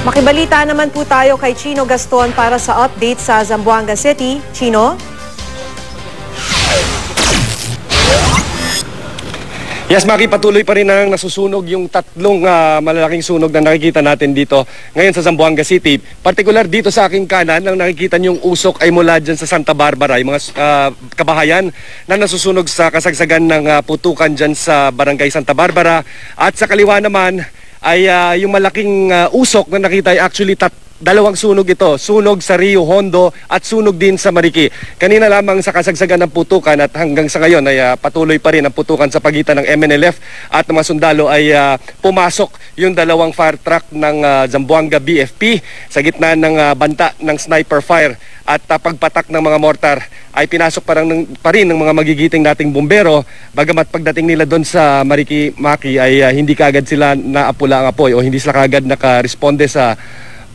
Makibalita naman po tayo kay Chino Gaston para sa update sa Zamboanga City. Chino? Yes, Maki, patuloy pa rin ang nasusunog yung tatlong malalaking sunog na nakikita natin dito ngayon sa Zamboanga City. Partikular dito sa aking kanan, ang nakikita niyong usok ay mula dyan sa Santa Barbara. Yung mga kabahayan na nasusunog sa kasagsagan ng putukan dyan sa Barangay Santa Barbara. At sa kaliwa naman ay yung malaking usok na nakita ay actually dalawang sunog ito. Sunog sa Rio Hondo at sunog din sa Marikina. Kanina lamang sa kasagsagan ng putukan at hanggang sa ngayon ay patuloy pa rin ang putukan sa pagitan ng MNLF at ng mga sundalo ay pumasok yung dalawang fire truck ng Zamboanga BFP sa gitna ng banta ng sniper fire at pagpatak ng mga mortar ay pinasok pa rin ng mga magigiting nating bumbero. Bagamat pagdating nila doon sa Marikina ay hindi kaagad sila naapula ang apoy o hindi sila kaagad nakaresponde sa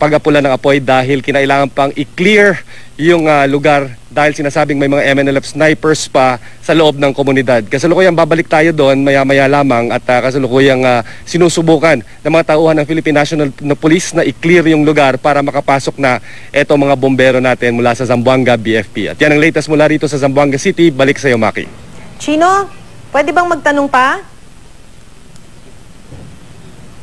pag-apula ng apoy dahil kinailangan pang i-clear yung lugar dahil sinasabing may mga MNLF snipers pa sa loob ng komunidad. Kasalukuyang babalik tayo doon maya-maya lamang at kasalukuyang sinusubukan ng mga tauhan ng Philippine National Police na i-clear yung lugar para makapasok na eto mga bombero natin mula sa Zamboanga BFP. At yan ang latest mula rito sa Zamboanga City. Balik sa iyo, Maki. Chino, pwede bang magtanong pa?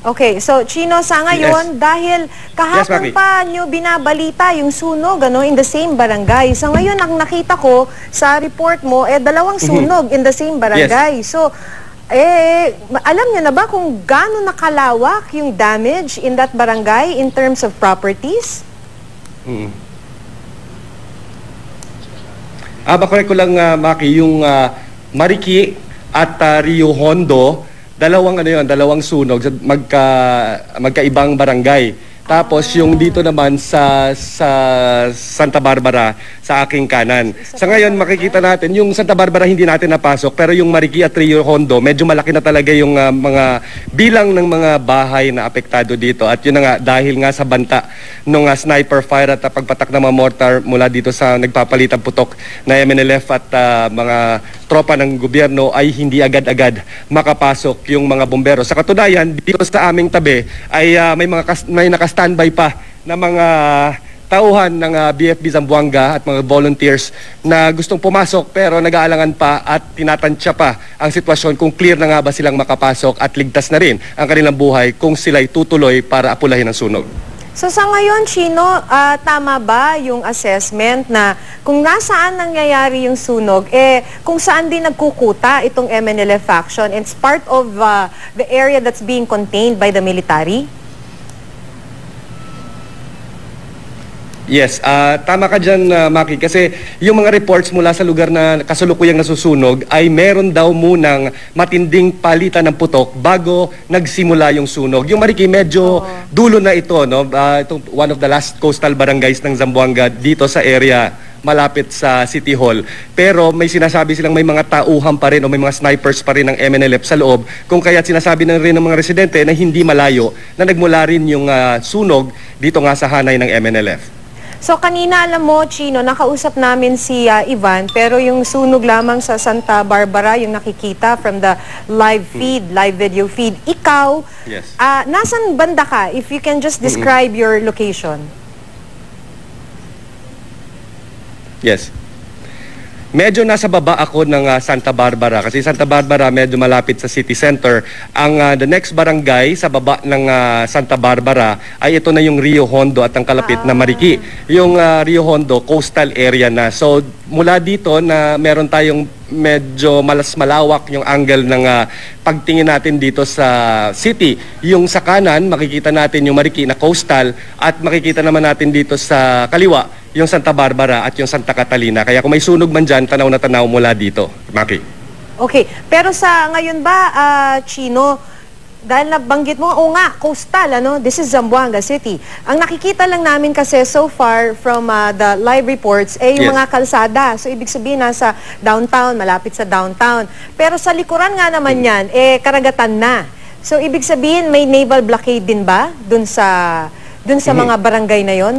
Okay, so Chino, sa ngayon, dahil kahapon pa nyo binabalita yung sunog in the same barangay. Sa ngayon, ang nakita ko sa report mo, dalawang sunog in the same barangay. Yes. So, alam nyo na ba kung gaano nakalawak yung damage in that barangay in terms of properties? Bakorek ko lang, Maki, yung Marikina at Rio Hondo, dalawang sunog sa magkaibang barangay. Tapos yung dito naman sa Santa Barbara sa aking kanan. Sa ngayon makikita natin yung Santa Barbara hindi natin napasok pero yung Marikina at Rio Hondo medyo malaki na talaga yung mga bilang ng mga bahay na apektado dito. At yun na nga dahil nga sa banta ng sniper fire at pagpatak ng mga mortar mula dito sa nagpapalitang putok na MNLF at mga tropa ng gobyerno ay hindi agad-agad makapasok yung mga bombero. Sa katunayan dito sa aming tabi ay may naka-standby pa na mga tauhan ng BFP Zamboanga at mga volunteers na gustong pumasok pero nag-aalangan pa at tinatansya pa ang sitwasyon kung clear na nga ba silang makapasok at ligtas na rin ang kanilang buhay kung sila'y tutuloy para apulahin ang sunog. So sa ngayon, Chino, tama ba yung assessment na kung nasaan nangyayari yung sunog, kung saan din nagkukuta itong MNLF faction and it's part of the area that's being contained by the military? Yes, tama ka dyan, Maki, kasi yung mga reports mula sa lugar na kasalukuyang nasusunog ay meron daw munang matinding palitan ng putok bago nagsimula yung sunog. Yung Marikina medyo dulo na ito, no? Itong one of the last coastal barangays ng Zamboanga dito sa area malapit sa City Hall. Pero may sinasabi silang may mga tauhan pa rin o may mga snipers pa rin ng MNLF sa loob. Kung kaya't sinasabi na rin ng mga residente na hindi malayo na nagmula rin yung sunog dito nga sa hanay ng MNLF. So kanina alam mo, Chino, nakausap namin si Ivan pero yung sunog lamang sa Santa Barbara yung nakikita from the live video feed. Ikaw, yes. Nasan banda ka? If you can just describe your location. Yes. Medyo nasa baba ako ng Santa Barbara kasi Santa Barbara medyo malapit sa city center. Ang the next barangay sa baba ng Santa Barbara ay ito na yung Rio Hondo at ang kalapit na Marikina. Yung Rio Hondo coastal area na. So mula dito na meron tayong medyo malawak yung angle ng pagtingin natin dito sa city. Yung sa kanan makikita natin yung Marikina coastal at makikita naman natin dito sa kaliwa yung Santa Barbara at yung Santa Catalina. Kaya kung may sunog man dyan, tanaw na tanaw mula dito. Maki. Okay. Pero sa ngayon ba, Chino, dahil nabanggit mo, coastal, this is Zamboanga City. Ang nakikita lang namin kasi so far from the live reports, yung mga kalsada. So, ibig sabihin, nasa downtown, malapit sa downtown. Pero sa likuran nga naman yan, karagatan na. So, ibig sabihin, may naval blockade din ba dun sa mga barangay na yon?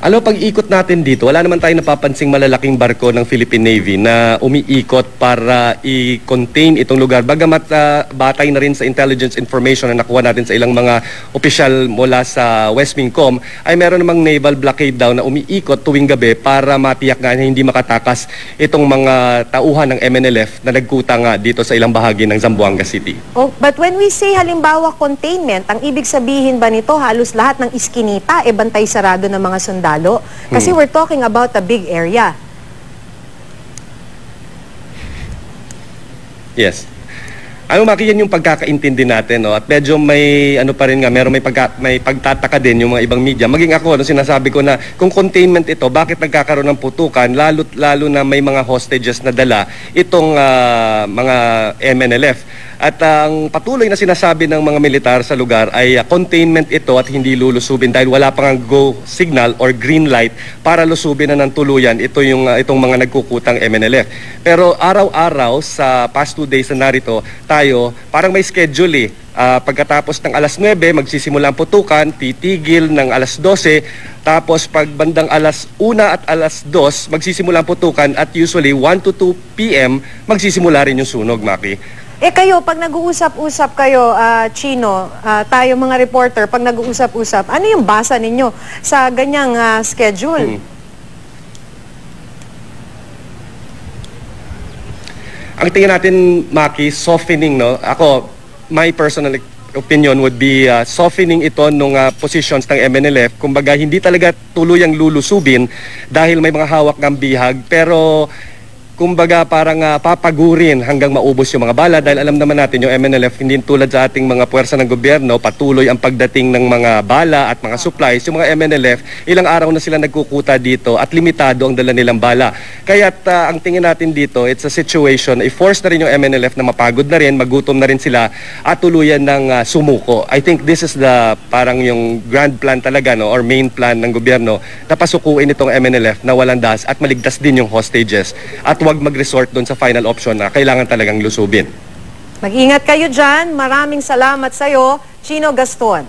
Alam mo, pag-ikot natin dito, wala naman tayong napapansing malalaking barko ng Philippine Navy na umiikot para i-contain itong lugar. Bagamat batay na rin sa intelligence information na nakuha natin sa ilang mga opisyal mula sa West Wingcom, ay meron namang naval blockade daw na umiikot tuwing gabi para matiyak nga na hindi makatakas itong mga tauhan ng MNLF na nagkuta nga dito sa ilang bahagi ng Zamboanga City. Oh, but when we say halimbawa containment, ang ibig sabihin ba nito halos lahat ng iskinita bantay sarado ng mga sundalo? Kasi we're talking about a big area. Yes. Ano, Maki, yan yung pagkakaintindi natin, no? At medyo may ano pa rin nga, may pagtataka din yung mga ibang media. Maging ako, no, sinasabi ko na kung containment ito, bakit nagkakaroon ng putukan, lalo na may mga hostages na dala itong mga MNLF. At ang patuloy na sinasabi ng mga militar sa lugar ay containment ito at hindi lulusubin dahil wala pang go signal or green light para lusubin na ng tuluyan itong mga nagkukutang MNLF. Pero araw-araw sa past 2 days na narito tayo, parang may schedule pagkatapos ng alas 9, magsisimula ang putukan, titigil ng alas 12, tapos pag bandang alas 1 at alas 2, magsisimula ang putukan at usually 1 to 2 p.m. magsisimula rin yung sunog, Maki. Kayo, pag nag-uusap-usap kayo, Chino, tayo mga reporter, pag nag-uusap-usap, ano yung basa ninyo sa ganyang schedule? Ang tingin natin, Maki, softening, no? Ako, my personal opinion would be softening ito nung positions ng MNLF. Kumbaga, hindi talaga tuluyang lulusubin dahil may mga hawak ng bihag, pero kumbaga parang papagurin hanggang maubos yung mga bala dahil alam naman natin yung MNLF hindi tulad sa ating mga puwersa ng gobyerno, patuloy ang pagdating ng mga bala at mga supplies. Yung mga MNLF, ilang araw na sila nagkukuta dito at limitado ang dala nilang bala. Kaya't ang tingin natin dito, it's a situation, i-force na rin yung MNLF na mapagod na rin, magutom na rin sila at tuluyan ng sumuko. I think this is the parang yung grand plan talaga, no, or main plan ng gobyerno na pasukuin itong MNLF na walang das at maligtas din yung hostages at huwag mag-resort doon sa final option na kailangan talagang lusubin. Mag-ingat kayo dyan. Maraming salamat sa'yo, Chino Gaston.